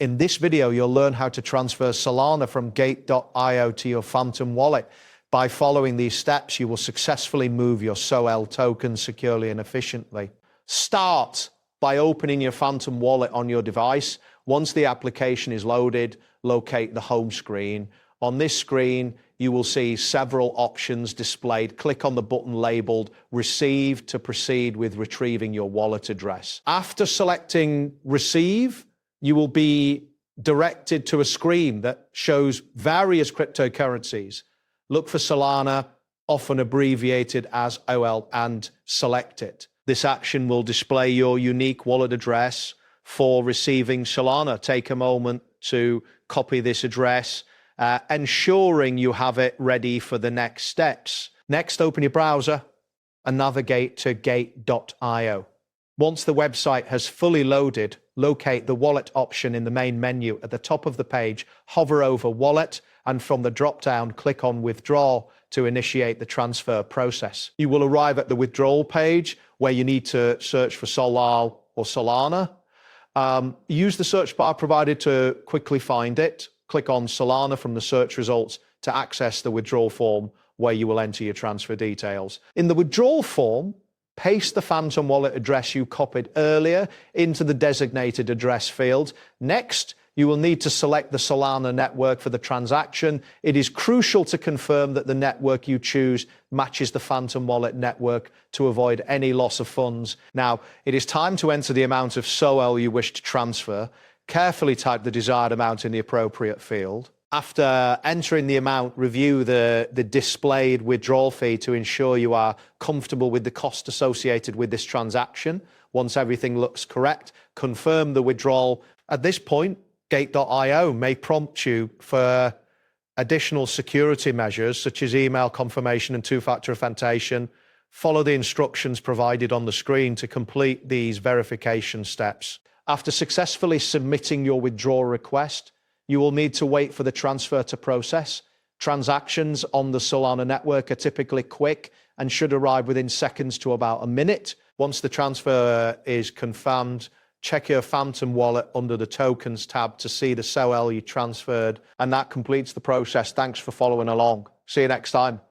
In this video, you'll learn how to transfer Solana from Gate.io to your Phantom wallet. By following these steps, you will successfully move your SOL token securely and efficiently. Start by opening your Phantom wallet on your device. Once the application is loaded, locate the home screen. On this screen, you will see several options displayed. Click on the button labeled Receive to proceed with retrieving your wallet address. After selecting Receive, you will be directed to a screen that shows various cryptocurrencies. Look for Solana, often abbreviated as OL, and select it. This action will display your unique wallet address for receiving Solana. Take a moment to copy this address, ensuring you have it ready for the next steps. Next, open your browser and navigate to Gate.io. Once the website has fully loaded, locate the wallet option in the main menu at the top of the page, hover over Wallet, and from the drop-down, click on Withdrawal to initiate the transfer process. You will arrive at the withdrawal page where you need to search for Solal or Solana. Use the search bar provided to quickly find it. Click on Solana from the search results to access the withdrawal form where you will enter your transfer details. In the withdrawal form, paste the Phantom wallet address you copied earlier into the designated address field. Next, you will need to select the Solana network for the transaction. It is crucial to confirm that the network you choose matches the Phantom wallet network to avoid any loss of funds. Now, it is time to enter the amount of SOL you wish to transfer. Carefully type the desired amount in the appropriate field. After entering the amount, review the displayed withdrawal fee to ensure you are comfortable with the cost associated with this transaction. Once everything looks correct, confirm the withdrawal. At this point, Gate.io may prompt you for additional security measures such as email confirmation and two-factor authentication. Follow the instructions provided on the screen to complete these verification steps. After successfully submitting your withdrawal request, you will need to wait for the transfer to process. Transactions on the Solana network are typically quick and should arrive within seconds to about a minute. Once the transfer is confirmed, check your Phantom wallet under the Tokens tab to see the SOL you transferred, and that completes the process. Thanks for following along. See you next time.